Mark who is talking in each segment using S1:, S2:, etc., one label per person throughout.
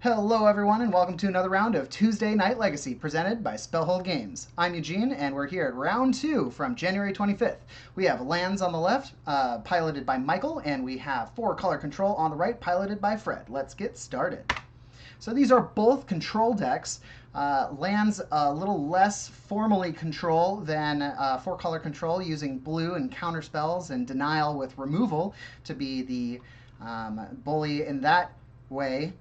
S1: Hello everyone and welcome to another round of Tuesday Night Legacy presented by Spellhold Games. I'm Eugene and we're here at round 2 from January 25th. We have lands on the left, piloted by Michael, and we have 4 color control on the right, piloted by Fred. Let's get started. So these are both control decks. Lands a little less formally control than 4 color control, using blue and counter spells and denial with removal to be the bully in that way.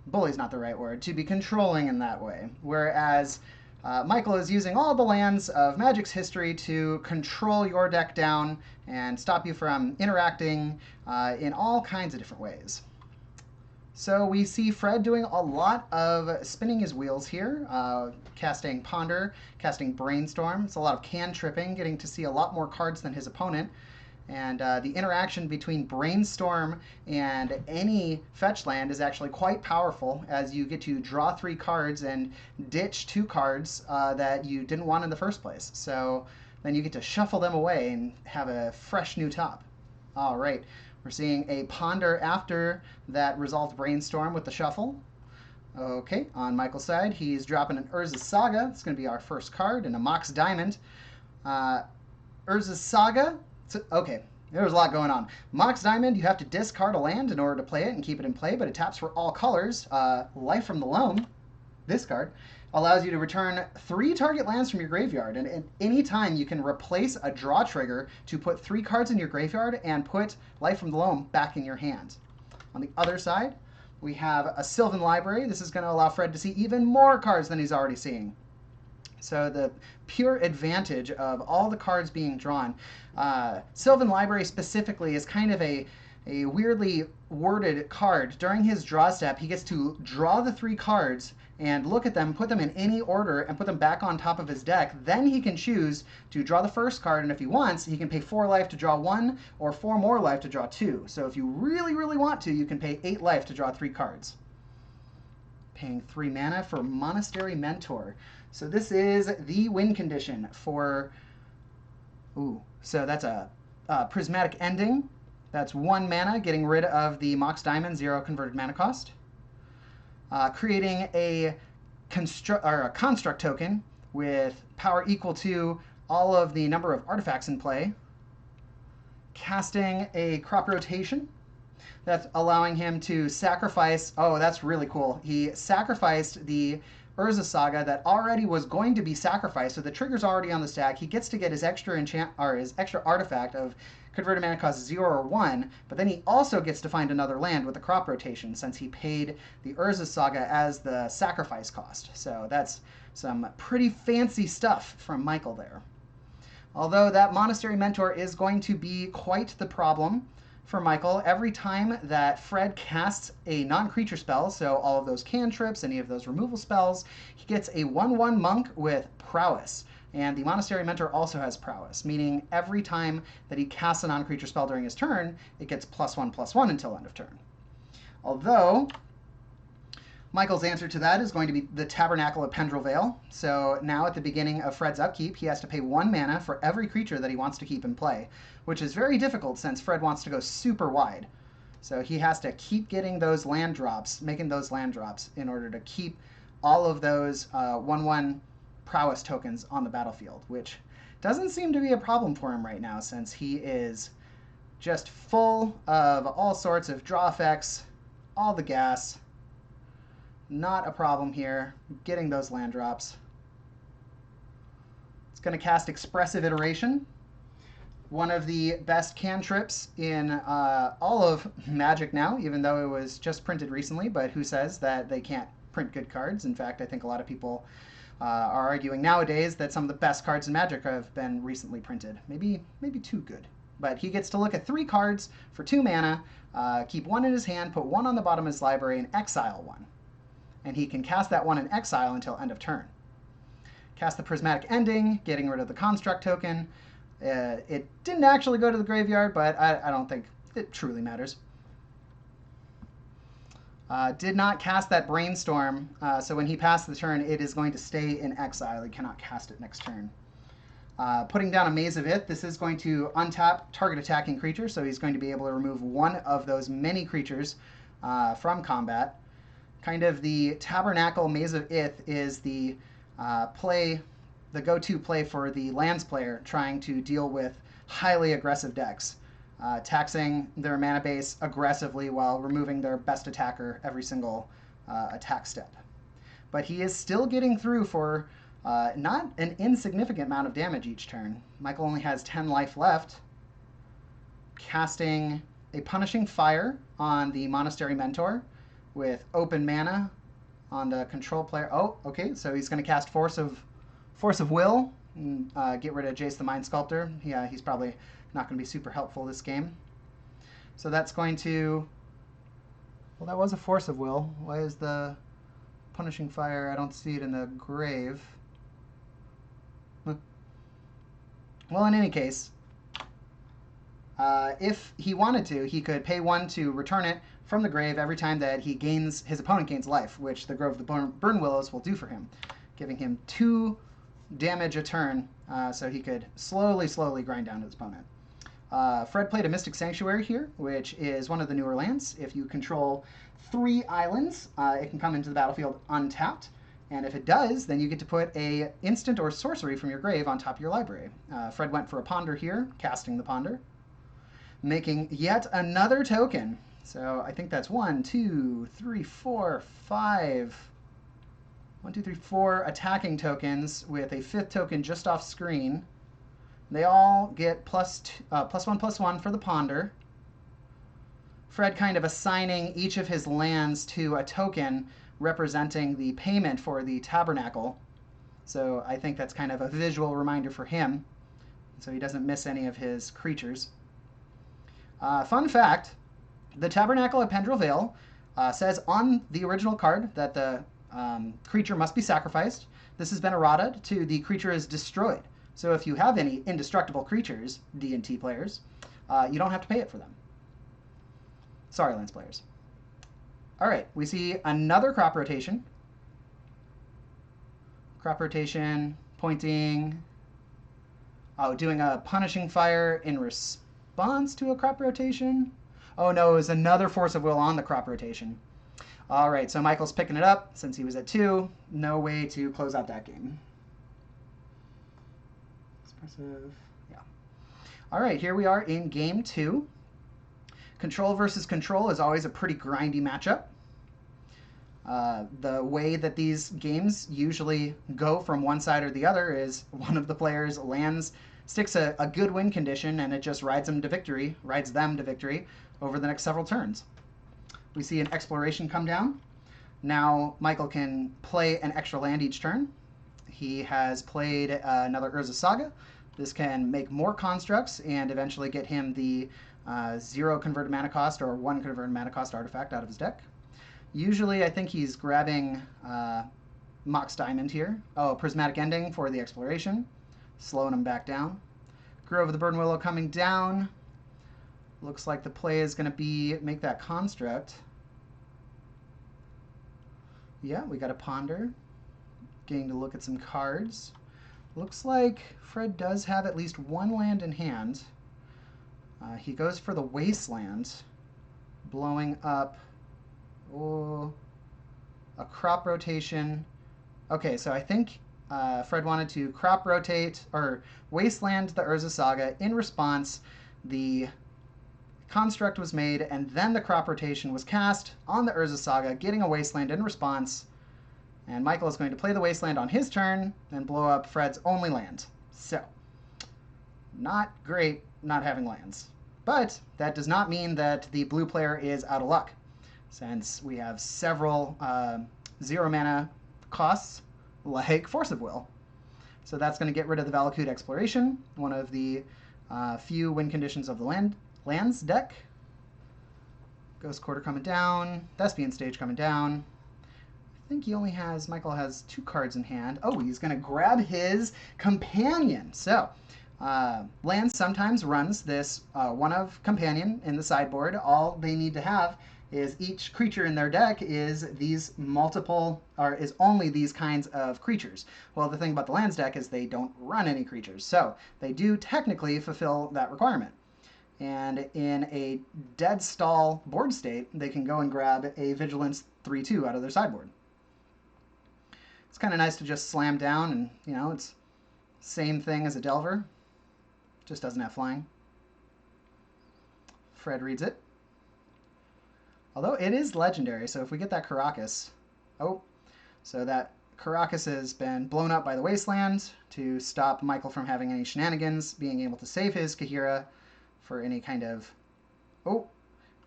S1: Bully's not the right word, to be controlling in that way. Whereas Michael is using all the lands of Magic's history to control your deck down and stop you from interacting in all kinds of different ways. So we see Fred doing a lot of spinning his wheels here, casting Ponder, casting Brainstorm. It's a lot of cantripping, getting to see a lot more cards than his opponent. And the interaction between Brainstorm and any fetch land is actually quite powerful, as you get to draw 3 cards and ditch 2 cards that you didn't want in the first place. So then you get to shuffle them away and have a fresh new top. All right, we're seeing a Ponder after that resolved Brainstorm with the shuffle. Okay, on Michael's side, he's dropping an Urza's Saga. It's going to be our first card, and a Mox Diamond. Urza's Saga. Okay, there's a lot going on. Mox Diamond, you have to discard a land in order to play it and keep it in play, but it taps for all colors. Life from the Loam, this card, allows you to return 3 target lands from your graveyard, and at any time you can replace a draw trigger to put 3 cards in your graveyard and put Life from the Loam back in your hand. On the other side, we have a Sylvan Library. This is going to allow Fred to see even more cards than he's already seeing. So the pure advantage of all the cards being drawn. Sylvan Library specifically is kind of a weirdly worded card. During his draw step, he gets to draw the 3 cards and look at them, put them in any order, and put them back on top of his deck. Then he can choose to draw the first card, and if he wants, he can pay 4 life to draw 1, or 4 more life to draw 2. So if you really, really want to, you can pay 8 life to draw 3 cards. Paying 3 mana for Monastery Mentor. So this is the win condition for... Ooh, so that's a Prismatic Ending. That's 1 mana, getting rid of the Mox Diamond, 0 converted mana cost. Creating a construct token with power equal to all of the number of artifacts in play. Casting a Crop Rotation. That's allowing him to sacrifice... Oh, that's really cool. He sacrificed the Urza Saga that already was going to be sacrificed, so the trigger's already on the stack. He gets to get his extra his extra artifact of converted mana cost 0 or 1, but then he also gets to find another land with the Crop Rotation, since he paid the Urza Saga as the sacrifice cost. So that's some pretty fancy stuff from Michael there. Although that Monastery Mentor is going to be quite the problem for Michael. Every time that Fred casts a non-creature spell, so all of those cantrips, any of those removal spells, he gets a 1/1 monk with Prowess. And the Monastery Mentor also has Prowess, meaning every time that he casts a non-creature spell during his turn, it gets +1/+1 until end of turn. Although Michael's answer to that is going to be the Tabernacle of Pendrell Vale. So now at the beginning of Fred's upkeep, he has to pay 1 mana for every creature that he wants to keep in play, which is very difficult since Fred wants to go super wide. So he has to keep getting those land drops, making those land drops in order to keep all of those 1/1 prowess tokens on the battlefield, which doesn't seem to be a problem for him right now, since he is just full of all sorts of draw effects, all the gas. Not a problem here, getting those land drops. It's going to cast Expressive Iteration, one of the best cantrips in all of Magic now, even though it was just printed recently, but who says that they can't print good cards? In fact, I think a lot of people are arguing nowadays that some of the best cards in Magic have been recently printed. Maybe too good. But he gets to look at 3 cards for 2 mana, keep 1 in his hand, put 1 on the bottom of his library, and exile 1. And he can cast that 1 in exile until end of turn. Cast the Prismatic Ending, getting rid of the construct token. It didn't actually go to the graveyard, but I don't think it truly matters. Did not cast that Brainstorm, so when he passed the turn, it is going to stay in exile. He cannot cast it next turn. Putting down a Maze of Ith, this is going to untap target attacking creature, so he's going to be able to remove 1 of those many creatures from combat. Kind of the Tabernacle Maze of Ith is the the go-to play for the lands player trying to deal with highly aggressive decks, taxing their mana base aggressively while removing their best attacker every single attack step. But he is still getting through for not an insignificant amount of damage each turn. Michael only has 10 life left, casting a Punishing Fire on the Monastery Mentor with open mana on the control player. Oh, okay, so he's going to cast Force of Will and get rid of Jace the Mind Sculptor. Yeah, he's probably not going to be super helpful this game. So that's going to... Well, that was a Force of Will. Why is the Punishing Fire? I don't see it in the grave. Huh. Well, in any case, if he wanted to, he could pay 1 to return it from the grave every time that his opponent gains life, which the Grove of the Burn Willows will do for him, giving him 2 damage a turn, so he could slowly grind down his opponent. Fred played a Mystic Sanctuary here, which is one of the newer lands. If you control 3 islands, it can come into the battlefield untapped, and if it does, then you get to put a instant or sorcery from your grave on top of your library. Fred went for a Ponder here, casting the Ponder, making yet another token. So I think that's 1, 2, 3, 4, 5. 1, 2, 3, 4 attacking tokens with a 5th token just off screen. They all get +1/+1 for the Ponder. Fred kind of assigning each of his lands to a token representing the payment for the Tabernacle. So I think that's kind of a visual reminder for him, so he doesn't miss any of his creatures. Fun fact, the Tabernacle at Pendrell Vale says on the original card that the creature must be sacrificed. This has been errata to the creature is destroyed. So if you have any indestructible creatures, D&T players, you don't have to pay it for them. Sorry, Lance players. All right, we see another crop rotation. Crop rotation, pointing. Oh, doing a Punishing Fire in response to a crop rotation. Oh no, it was another Force of Will on the crop rotation. All right, so Michael's picking it up since he was at 2. No way to close out that game. Expressive, yeah. All right, here we are in game 2. Control versus control is always a pretty grindy matchup. The way that these games usually go from one side or the other is one of the players sticks a good win condition, and it just rides them to victory over the next several turns. We see an Exploration come down. Now Michael can play an extra land each turn. He has played another Urza Saga. This can make more constructs and eventually get him the 0 converted mana cost or 1 converted mana cost artifact out of his deck. Usually I think he's grabbing Mox Diamond here. Oh, Prismatic Ending for the Exploration, slowing him back down. Grove of the Burden Willow coming down. Looks like the play is going to be make that construct. Yeah, we got a Ponder. Getting to look at some cards. Looks like Fred does have at least 1 land in hand. He goes for the Wasteland, blowing up a crop rotation. Okay, so I think Fred wanted to crop rotate or Wasteland the Urza Saga. In response, the construct was made, and then the crop rotation was cast on the Urza Saga, getting a Wasteland in response. And Michael is going to play the Wasteland on his turn and blow up Fred's only land. So, not great not having lands. But that does not mean that the blue player is out of luck, since we have several 0 mana costs, like Force of Will. So that's going to get rid of the Valakut Exploration, one of the few win conditions of the lands deck. Ghost Quarter coming down, Thespian Stage coming down. I think Michael has 2 cards in hand. Oh, he's going to grab his Companion. So, Land sometimes runs this 1 of Companion in the sideboard. All they need to have is each creature in their deck is only these kinds of creatures. Well, the thing about the lands deck is they don't run any creatures, so they do technically fulfill that requirement. And in a dead stall board state, they can go and grab a Vigilance 3-2 out of their sideboard. It's kind of nice to just slam down, and, you know, it's same thing as a Delver. Just doesn't have flying. Fred reads it. Although it is legendary, so if we get that Karakas... Oh, so that Karakas has been blown up by the Wasteland to stop Michael from having any shenanigans, being able to save his Kahira for any kind of... Oh,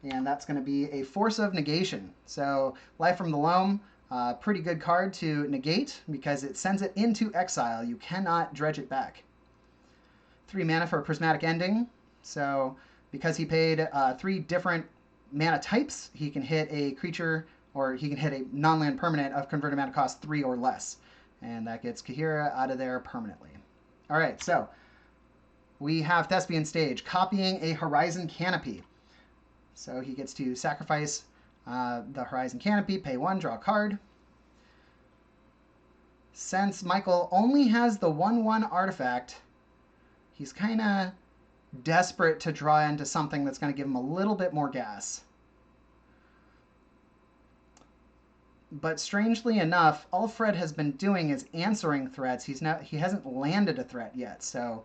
S1: and that's going to be a Force of Negation. So Life from the Loam, pretty good card to negate because it sends it into exile. You cannot dredge it back. 3 mana for a Prismatic Ending. So because he paid 3 different mana types, he can hit a creature, or he can hit a non-land permanent of converted mana cost 3 or less. And that gets Kahira out of there permanently. All right, so we have Thespian Stage copying a Horizon Canopy. So he gets to sacrifice the Horizon Canopy, pay 1, draw a card. Since Michael only has the 1/1 artifact, he's kind of desperate to draw into something that's going to give him a little bit more gas. But strangely enough, all Fred has been doing is answering threats. He hasn't landed a threat yet. So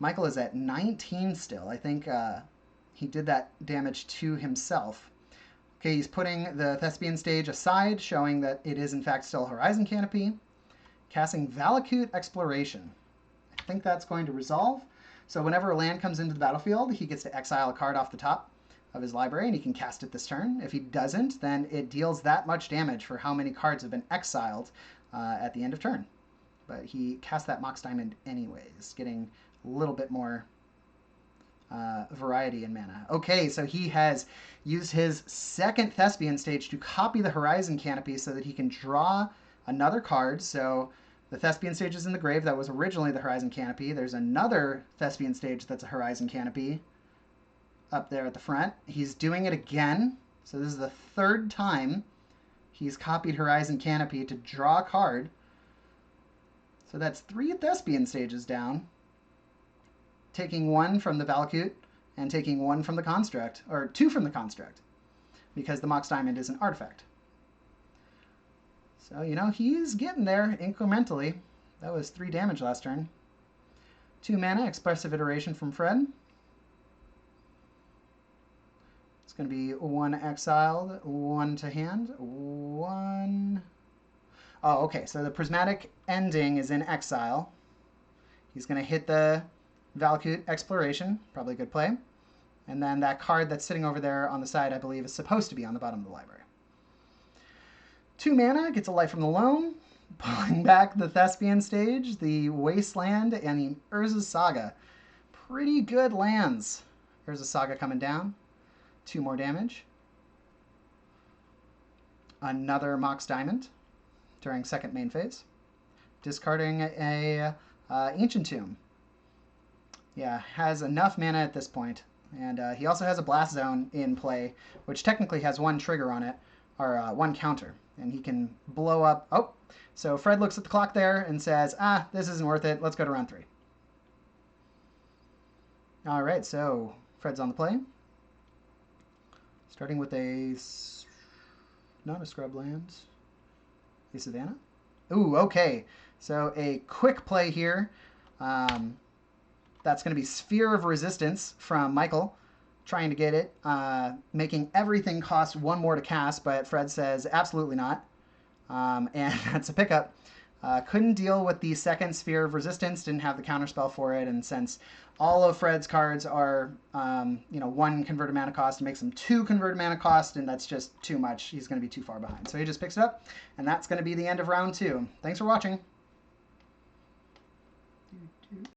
S1: Michael is at 19 still. I think he did that damage to himself. Okay, he's putting the Thespian Stage aside, showing that it is in fact still Horizon Canopy. Casting Valakut Exploration. I think that's going to resolve. So whenever a land comes into the battlefield, he gets to exile a card off the top of his library, and he can cast it this turn. If he doesn't, then it deals that much damage for how many cards have been exiled at the end of turn. But he cast that Mox Diamond anyways, getting a little bit more variety in mana. Okay, so he has used his second Thespian Stage to copy the Horizon Canopy so that he can draw another card. So the Thespian Stage is in the grave. That was originally the Horizon Canopy. There's another Thespian Stage that's a Horizon Canopy up there at the front. He's doing it again. So this is the 3rd time he's copied Horizon Canopy to draw a card. So that's 3 Thespian Stages down. Taking 1 from the Valakut and taking 1 from the Construct, or 2 from the Construct, because the Mox Diamond is an artifact. So, you know, he's getting there incrementally. That was 3 damage last turn. 2 mana, Expressive Iteration from Fred. It's going to be 1 exiled, 1 to hand, 1... Oh, okay, so the Prismatic Ending is in exile. He's going to hit the Valakut Exploration, probably a good play. And then that card that's sitting over there on the side, I believe, is supposed to be on the bottom of the library. 2 mana, gets a Life from the Loam, pulling back the Thespian Stage, the Wasteland, and the Urza's Saga. Pretty good lands. Urza's Saga coming down. 2 more damage. Another Mox Diamond during second main phase. Discarding a Ancient Tomb. Yeah, has enough mana at this point. And he also has a Blast Zone in play, which technically has 1 trigger on it, or 1 counter. And he can blow up... Oh, so Fred looks at the clock there and says, this isn't worth it. Let's go to round 3. All right, so Fred's on the play. Starting with not a scrub land, a Savannah. Ooh, okay. So a quick play here. That's going to be Sphere of Resistance from Michael, trying to get it, making everything cost 1 more to cast, but Fred says absolutely not. And that's a pickup. Couldn't deal with the second Sphere of Resistance, didn't have the counterspell for it, and since all of Fred's cards are, 1 converted mana cost, it makes them 2 converted mana cost, and that's just too much. He's going to be too far behind. So he just picks it up, and that's going to be the end of round 2. Thanks for watching.